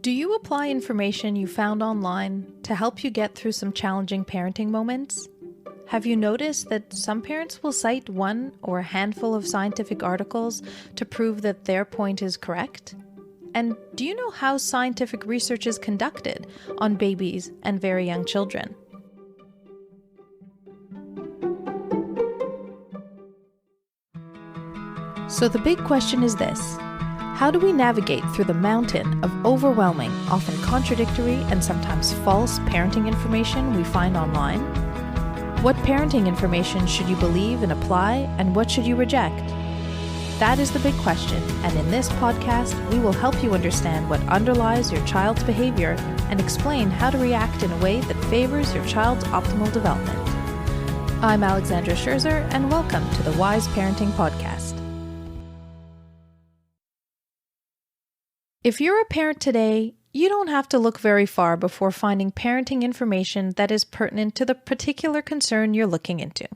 Do you apply information you found online to help you get through some challenging parenting moments? Have you noticed that some parents will cite one or a handful of scientific articles to prove that their point is correct? And do you know how scientific research is conducted on babies and very young children? So the big question is this: how do we navigate through the mountain of overwhelming, often contradictory, and sometimes false parenting information we find online? What parenting information should you believe and apply, and what should you reject? That is the big question, and in this podcast, we will help you understand what underlies your child's behavior and explain how to react in a way that favors your child's optimal development. I'm Alexandra Scherzer, and welcome to the Wise Parenting Podcast. If you're a parent today, you don't have to look very far before finding parenting information that is pertinent to the particular concern you're looking into.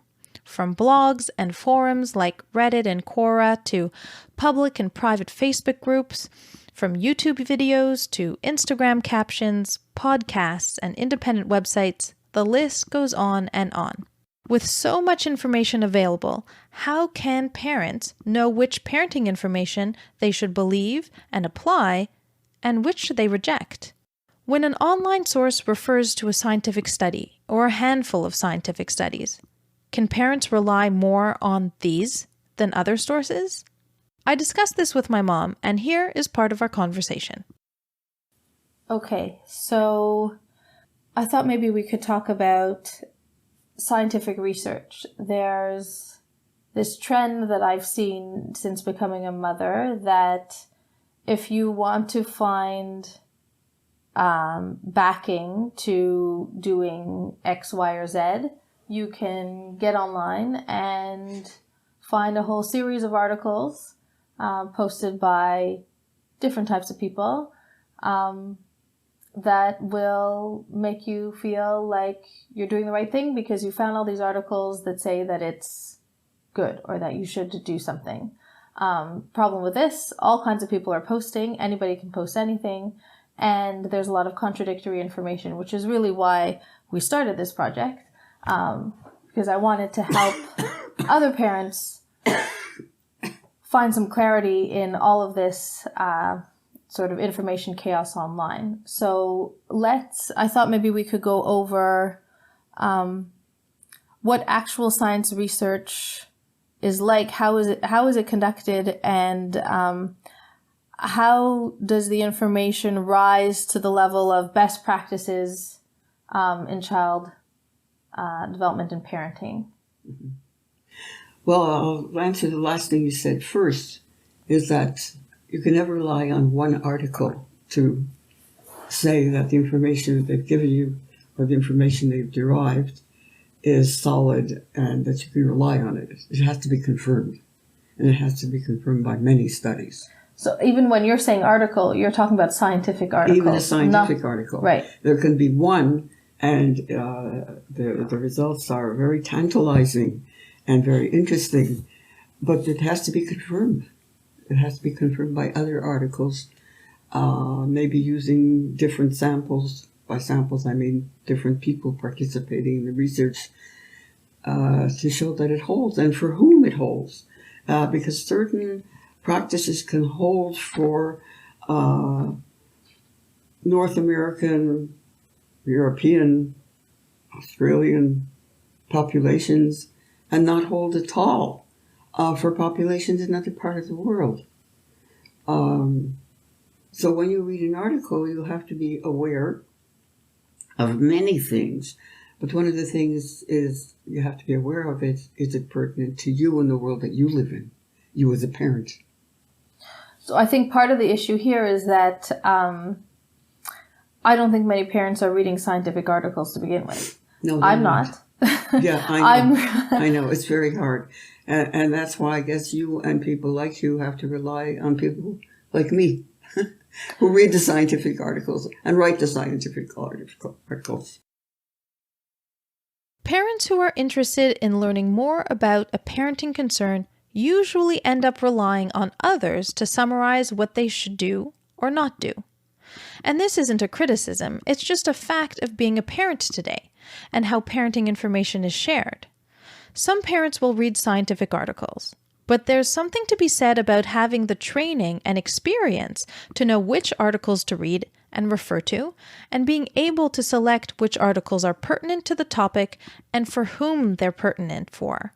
From blogs and forums like Reddit and Quora to public and private Facebook groups, from YouTube videos to Instagram captions, podcasts, and independent websites, the list goes on and on. With so much information available, how can parents know which parenting information they should believe and apply, and which should they reject? When an online source refers to a scientific study or a handful of scientific studies, can parents rely more on these than other sources? I discussed this with my mom, and here is part of our conversation. Okay, so I thought maybe we could talk about scientific research. There's this trend that I've seen since becoming a mother that if you want to find backing to doing X, Y, or Z, you can get online and find a whole series of articles posted by different types of people that will make you feel like you're doing the right thing because you found all these articles that say that it's good or that you should do something. Problem with this, all kinds of people are posting, anybody can post anything, and there's a lot of contradictory information, which is really why we started this project, because I wanted to help other parents find some clarity in all of this sort of information chaos online. So I thought maybe we could go over what actual science research is like, how is it conducted, and how does the information rise to the level of best practices in child development and parenting? Mm-hmm. Well, I'll answer the last thing you said first, is that you can never rely on one article to say that the information they've given you or the information they've derived is solid and that you can rely on it. It has to be confirmed, and it has to be confirmed by many studies. So even when you're saying article, you're talking about scientific articles. Even a scientific article. Right. There can be one, and the results are very tantalizing and very interesting, but it has to be confirmed. It has to be confirmed by other articles, maybe using different samples. By samples, I mean different people participating in the research to show that it holds and for whom it holds. Because certain practices can hold for North American, European, Australian populations and not hold at all for populations in other parts of the world. So when you read an article, you have to be aware of many things. But one of the things is you have to be aware of it. Is it pertinent to you in the world that you live in, you as a parent? So I think part of the issue here is that I don't think many parents are reading scientific articles to begin with. No, I'm not. Yeah, I know. I know. It's very hard. And that's why I guess you and people like you have to rely on people like me who read the scientific articles and write the scientific articles. Parents who are interested in learning more about a parenting concern usually end up relying on others to summarize what they should do or not do. And this isn't a criticism, it's just a fact of being a parent today and how parenting information is shared. Some parents will read scientific articles, but there's something to be said about having the training and experience to know which articles to read and refer to, and being able to select which articles are pertinent to the topic and for whom they're pertinent for,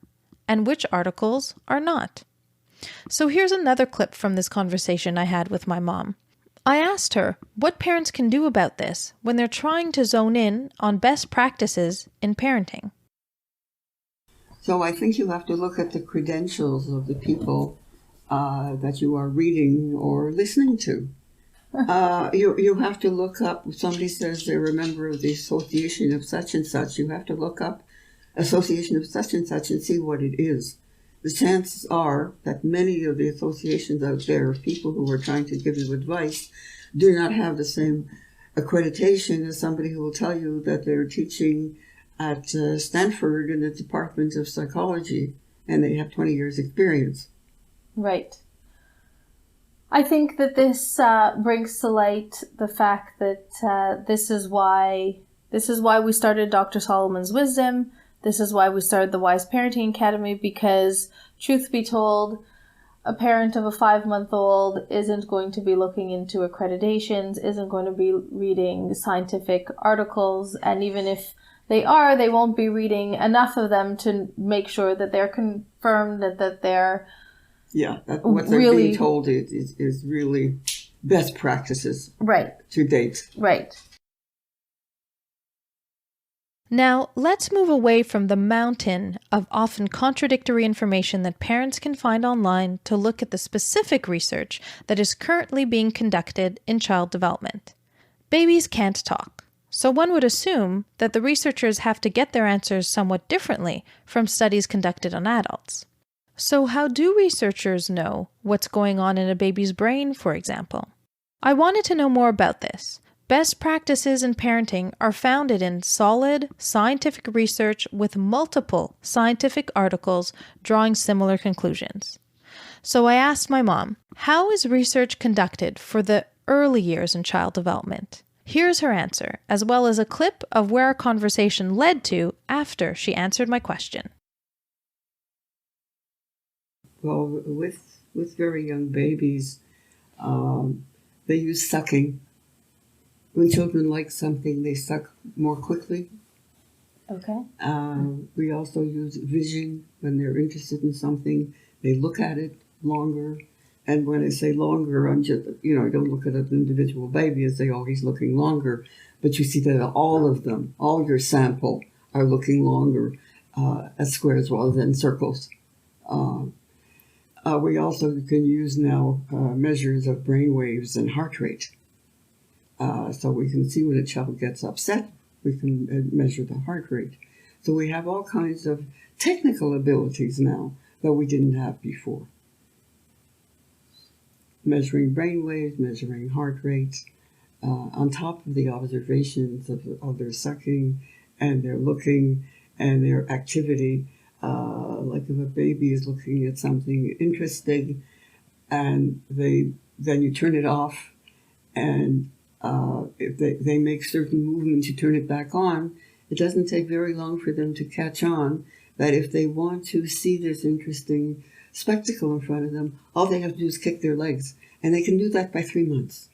and which articles are not. So here's another clip from this conversation I had with my mom. I asked her what parents can do about this when they're trying to zone in on best practices in parenting. So I think you have to look at the credentials of the people that you are reading or listening to. You have to look up, if somebody says they're a member of the association of such and such, you have to look up association of such and such and see what it is. The chances are that many of the associations out there of people who are trying to give you advice do not have the same accreditation as somebody who will tell you that they're teaching at Stanford in the Department of Psychology and they have 20 years experience. Right. I think that this brings to light the fact that this is why we started Dr. Solomon's Wisdom. This is why we started the Wise Parenting Academy, because truth be told, a parent of a 5-month-old isn't going to be looking into accreditations, isn't going to be reading scientific articles, and even if they are, they won't be reading enough of them to make sure that they're confirmed that they're what they're really being told is really best practices to date. Right. Now, let's move away from the mountain of often contradictory information that parents can find online to look at the specific research that is currently being conducted in child development. Babies can't talk, so one would assume that the researchers have to get their answers somewhat differently from studies conducted on adults. So how do researchers know what's going on in a baby's brain, for example? I wanted to know more about this. Best practices in parenting are founded in solid scientific research with multiple scientific articles drawing similar conclusions. So I asked my mom, how is research conducted for the early years in child development? Here's her answer, as well as a clip of where our conversation led to after she answered my question. Well, with very young babies, they use sucking. When children like something, they suck more quickly. Okay. We also use vision. When they're interested in something, they look at it longer. And when I say longer, I'm just, I don't look at an individual baby and say, oh, he's looking longer. But you see that all of them, all your sample, are looking longer at squares rather than circles. We also can use now measures of brain waves and heart rate. So we can see when a child gets upset, we can measure the heart rate. So we have all kinds of technical abilities now that we didn't have before. Measuring brain waves, measuring heart rates, on top of the observations of their sucking and their looking and their activity. Like if a baby is looking at something interesting and then you turn it off, and if they make certain movements, you turn it back on, it doesn't take very long for them to catch on that if they want to see this interesting spectacle in front of them, all they have to do is kick their legs. And they can do that by 3 months.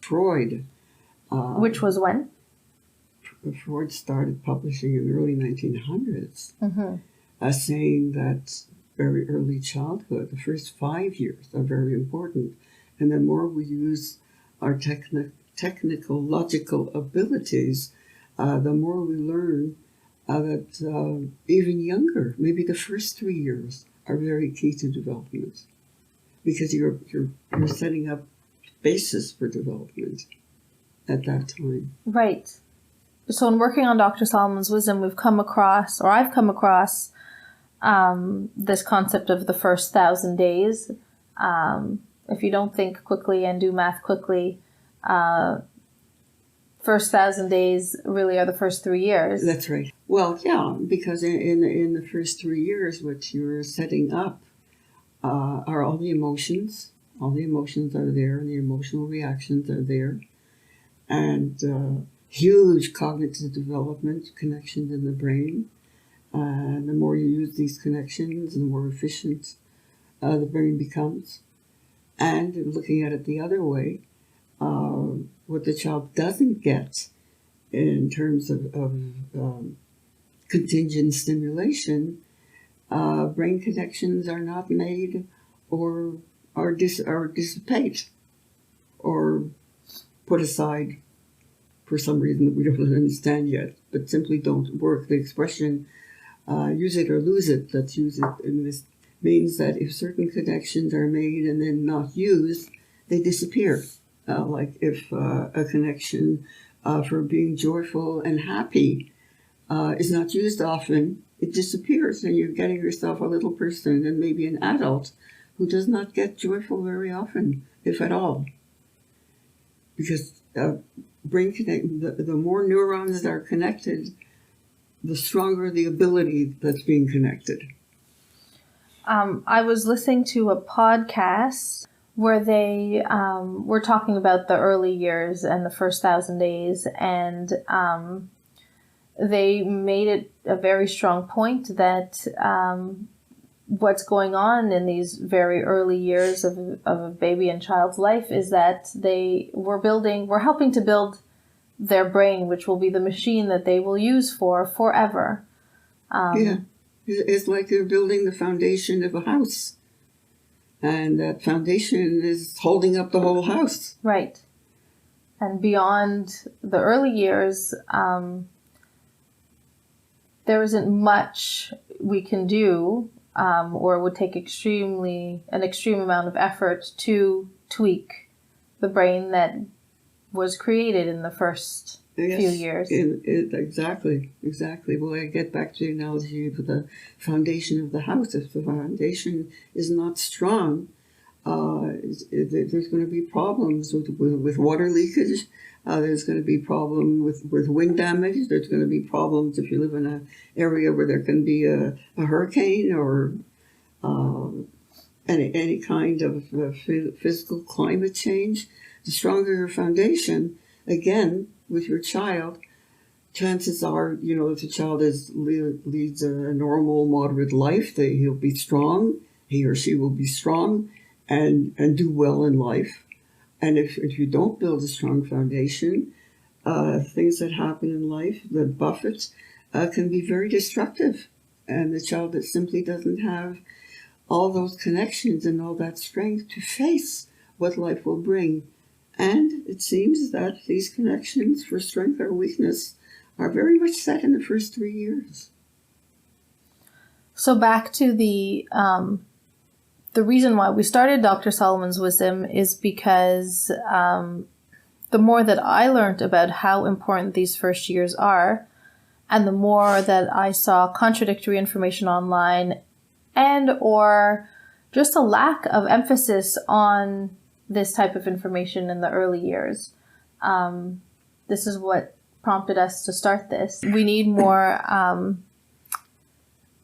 Freud. Which was when? Freud started publishing in the early 1900s, saying that very early childhood, the first 5 years are very important. And the more we use our technical, logical abilities, the more we learn that even younger, maybe the first 3 years, are very key to development. Because you're setting up basis for development at that time. Right. So in working on Dr. Solomon's Wisdom, I've come across this concept of the first 1,000 days. If you don't think quickly and do math quickly, first 1,000 days really are the first 3 years. That's right. Well, yeah, because in the first 3 years, what you're setting up are all the emotions, All the emotions are there, and the emotional reactions are there. And huge cognitive development, connections in the brain. The more you use these connections, the more efficient the brain becomes. And looking at it the other way, what the child doesn't get in terms of contingent stimulation, brain connections are not made or dissipate or put aside for some reason that we don't understand yet, but simply don't work. The expression, use it or lose it, let's use it in this, means that if certain connections are made and then not used, they disappear. Like if a connection for being joyful and happy is not used often, it disappears, and you're getting yourself a little person and maybe an adult who does not get joyful very often, if at all. Because the more neurons that are connected, the stronger the ability that's being connected. I was listening to a podcast where they were talking about the early years and the first 1,000 days, and they made it a very strong point that what's going on in these very early years of a baby and child's life is that we're helping to build their brain, which will be the machine that they will use for forever. It's like they're building the foundation of a house, and that foundation is holding up the whole house. Right. And beyond the early years, there isn't much we can do, or it would take an extreme amount of effort to tweak the brain that was created in the first few years. Exactly. Well, I get back to the analogy of the foundation of the house. If the foundation is not strong, there's going to be problems with water leakage. There's going to be problem with wind damage. There's going to be problems if you live in an area where there can be a hurricane or any kind of physical climate change. The stronger your foundation, again, with your child, chances are, if the child leads a normal, moderate life, he'll be strong. He or she will be strong and do well in life. And if you don't build a strong foundation, things that happen in life, the buffets, can be very destructive. And the child that simply doesn't have all those connections and all that strength to face what life will bring. And it seems that these connections for strength or weakness are very much set in the first 3 years. So back to the reason why we started Dr. Solomon's Wisdom is because the more that I learned about how important these first years are, and the more that I saw contradictory information online and or just a lack of emphasis on this type of information in the early years. This is what prompted us to start this. We need more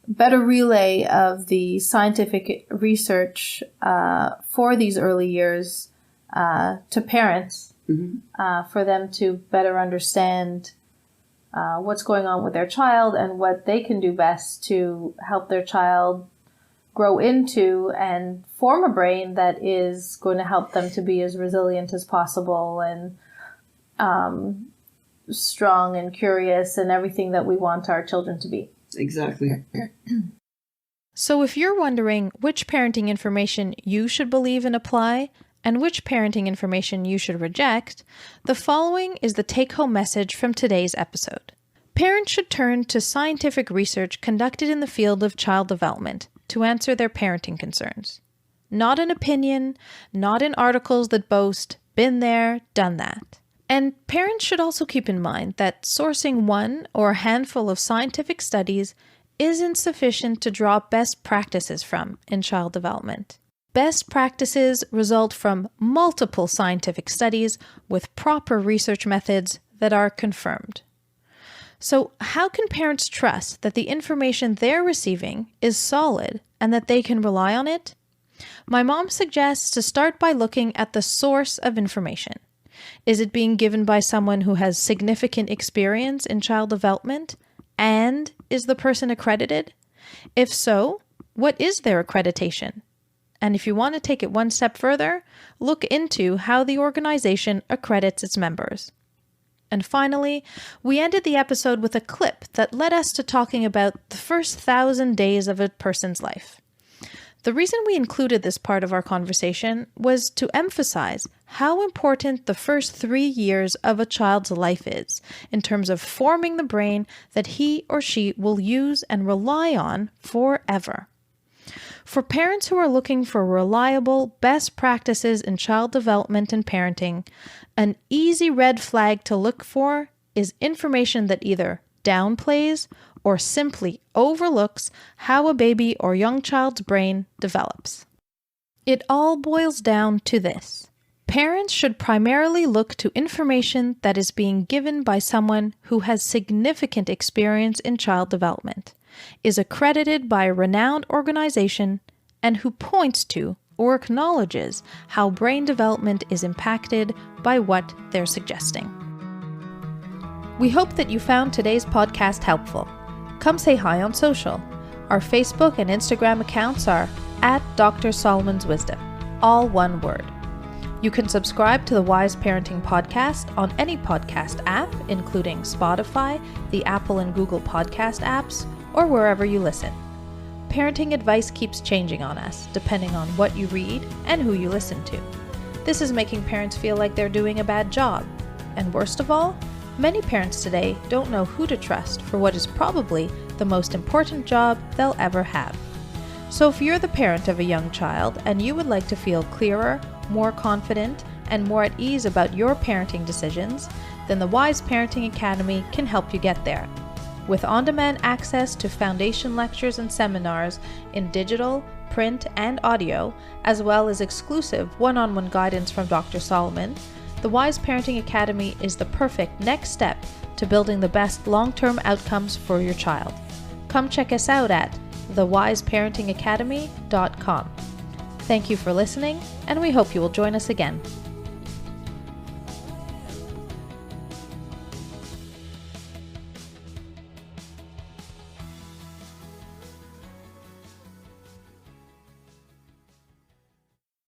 better relay of the scientific research for these early years to parents, for them to better understand what's going on with their child and what they can do best to help their child grow into and form a brain that is going to help them to be as resilient as possible and strong and curious and everything that we want our children to be. Exactly. So if you're wondering which parenting information you should believe and apply and which parenting information you should reject, the following is the take-home message from today's episode. Parents should turn to scientific research conducted in the field of child development to answer their parenting concerns. Not an opinion, not in articles that boast, been there, done that. And parents should also keep in mind that sourcing one or a handful of scientific studies isn't sufficient to draw best practices from in child development. Best practices result from multiple scientific studies with proper research methods that are confirmed. So how can parents trust that the information they're receiving is solid and that they can rely on it? My mom suggests to start by looking at the source of information. Is it being given by someone who has significant experience in child development? And is the person accredited? If so, what is their accreditation? And if you want to take it one step further, look into how the organization accredits its members. And finally, we ended the episode with a clip that led us to talking about the first 1,000 days of a person's life. The reason we included this part of our conversation was to emphasize how important the first 3 years of a child's life is in terms of forming the brain that he or she will use and rely on forever. For parents who are looking for reliable, best practices in child development and parenting, an easy red flag to look for is information that either downplays or simply overlooks how a baby or young child's brain develops. It all boils down to this. Parents should primarily look to information that is being given by someone who has significant experience in child development, is accredited by a renowned organization, and who points to or acknowledges how brain development is impacted by what they're suggesting. We hope that you found today's podcast helpful. Come say hi on social. Our Facebook and Instagram accounts are @Dr. Solomon's Wisdom, all one word. You can subscribe to the Wise Parenting Podcast on any podcast app, including Spotify, the Apple and Google podcast apps, or wherever you listen. Parenting advice keeps changing on us, depending on what you read and who you listen to. This is making parents feel like they're doing a bad job. And worst of all, many parents today don't know who to trust for what is probably the most important job they'll ever have. So if you're the parent of a young child and you would like to feel clearer, more confident, and more at ease about your parenting decisions, then the Wise Parenting Academy can help you get there. With on-demand access to foundation lectures and seminars in digital, print, and audio, as well as exclusive one-on-one guidance from Dr. Solomon, the Wise Parenting Academy is the perfect next step to building the best long-term outcomes for your child. Come check us out at thewiseparentingacademy.com. Thank you for listening, and we hope you will join us again.